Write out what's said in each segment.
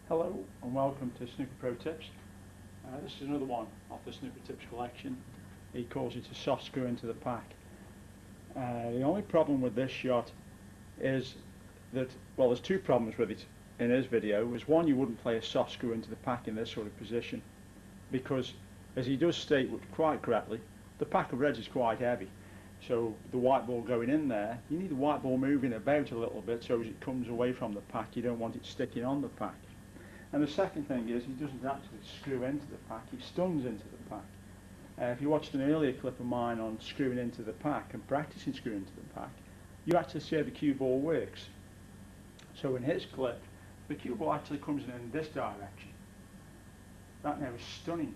Hello and welcome to Snooker Pro Tips. This is another one off the Snooker Tips collection. He calls it a soft screw into the pack. The only problem with this shot is that, well, there's two problems with it in his video. Is one, you wouldn't play a soft screw into the pack in this sort of position because, as he does state quite correctly, the pack of reds is quite heavy. So the white ball going in there, you need the white ball moving about a little bit so as it comes away from the pack. You don't want it sticking on the pack. And the second thing is, he doesn't actually screw into the pack, he stuns into the pack. If you watched an earlier clip of mine on screwing into the pack and practicing screwing into the pack, you actually see how the cue ball works. So in his clip, the cue ball actually comes in this direction. That now is stunning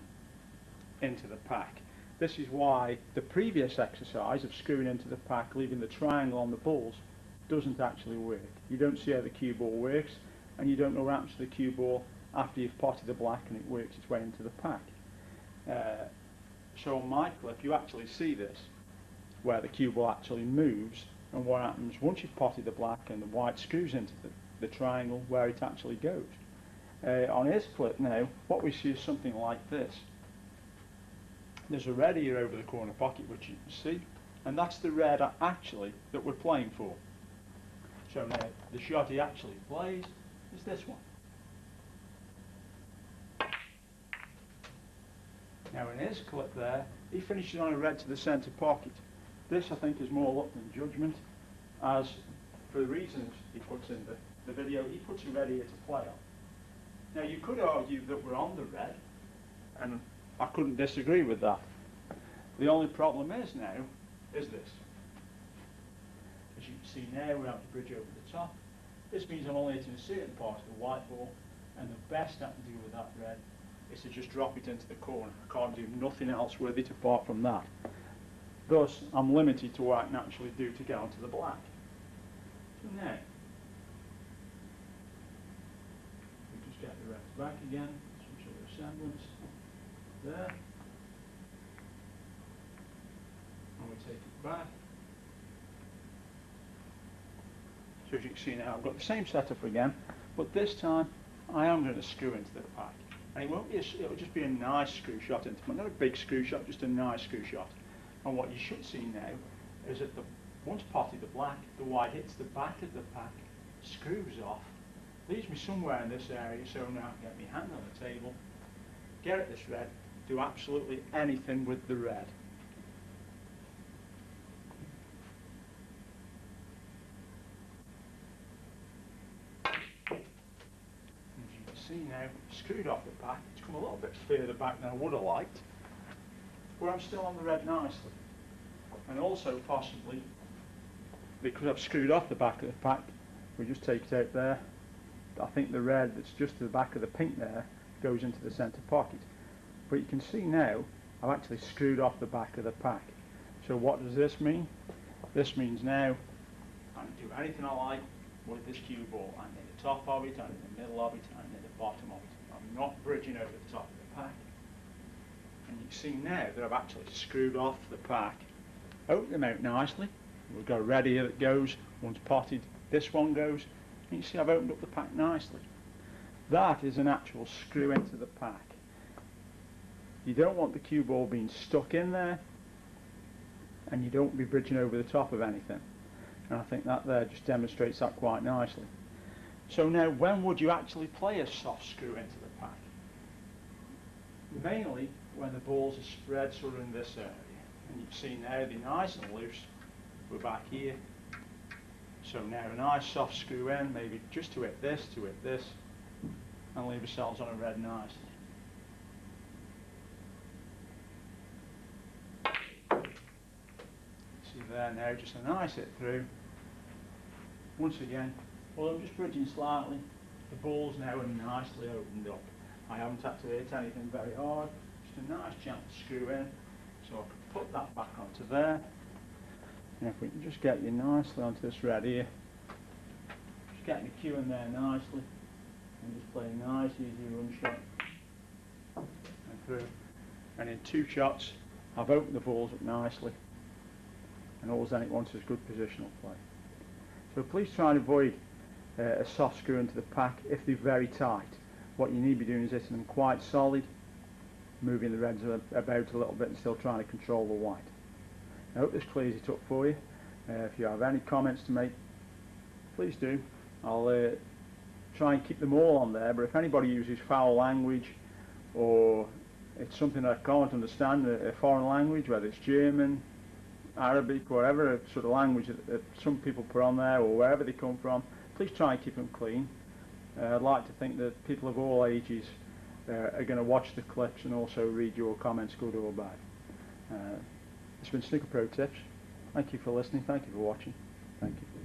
into the pack. This is why the previous exercise of screwing into the pack, leaving the triangle on the balls, doesn't actually work. You don't see how the cue ball works, and you don't know what happens to the cue ball after you've potted the black and it works its way into the pack. So on my clip you actually see this, where the cue ball actually moves, and what happens once you've potted the black and the white screws into the triangle where it actually goes. On his clip now, what we see is something like this. There's a red here over the corner pocket which you can see, and that's the red actually that we're playing for. So now the shot he actually plays is this one. Now in his clip there, he finishes on a red to the centre pocket. This I think is more luck than judgment, as for the reasons he puts in the video, he puts a red here to play on. Now you could argue that we're on the red, and I couldn't disagree with that. The only problem is now, is this. As you can see now, we have the bridge over the top. This means I'm only hitting a certain part of the white ball, and the best I can do with that red is to just drop it into the corner. I can't do nothing else with it apart from that. Thus, I'm limited to what I can actually do to get onto the black. So now, we just get the reds back again, some sort of semblance there, and we take it back. So as you can see now, I've got the same setup again, but this time I am going to screw into the pack. And it won't be it'll just be a nice screw shot into it, not a big screw shot, just a nice screw shot. And what you should see now is that once potted the black, the white hits the back of the pack, screws off, leaves me somewhere in this area, so now I can get my hand on the table, get at this red, do absolutely anything with the red. See now, screwed off the pack, it's come a little bit further back than I would have liked, where I'm still on the red nicely. And also possibly, because I've screwed off the back of the pack, we just take it out there, I think the red that's just to the back of the pink there goes into the centre pocket. But you can see now, I've actually screwed off the back of the pack. So what does this mean? This means now, I can do anything I like with this cue ball. I'm in the top of it, I'm in the middle of it, I'm in the bottom of it. I'm not bridging over the top of the pack. And you can see now that I've actually screwed off the pack, opened them out nicely. We've got a red here that goes, once potted, this one goes, and you see I've opened up the pack nicely. That is an actual screw into the pack. You don't want the cue ball being stuck in there, and you don't be bridging over the top of anything. And I think that there just demonstrates that quite nicely. So now, when would you actually play a soft screw into the pack? Mainly when the balls are spread sort of in this area. And you can see now they're nice and loose. We're back here. So now a nice soft screw in, maybe just to hit this, and leave ourselves on a red nicely. See there now, just a nice hit through. Once again, well, I'm just bridging slightly. The balls now are nicely opened up. I haven't had to hit anything very hard. Just a nice gentle screw in. So I can put that back onto there. And if we can just get you nicely onto this red here. Just getting the cue in there nicely. And just play a nice easy run shot. And through. And in two shots, I've opened the balls up nicely. And all then it wants is good positional play. So please try and avoid a soft screw into the pack if they're very tight. What you need to be doing is hitting them quite solid, moving the reds about a little bit and still trying to control the white. I hope this clears it up for you. If you have any comments to make, please do. I'll try and keep them all on there, but if anybody uses foul language or it's something that I can't understand, a foreign language, whether it's German, Arabic, whatever sort of language that some people put on there or wherever they come from, please try and keep them clean. I'd like to think that people of all ages are going to watch the clips and also read your comments, good or bad. It's been Snooker Pro Tips. Thank you for listening. Thank you for watching. Thank you.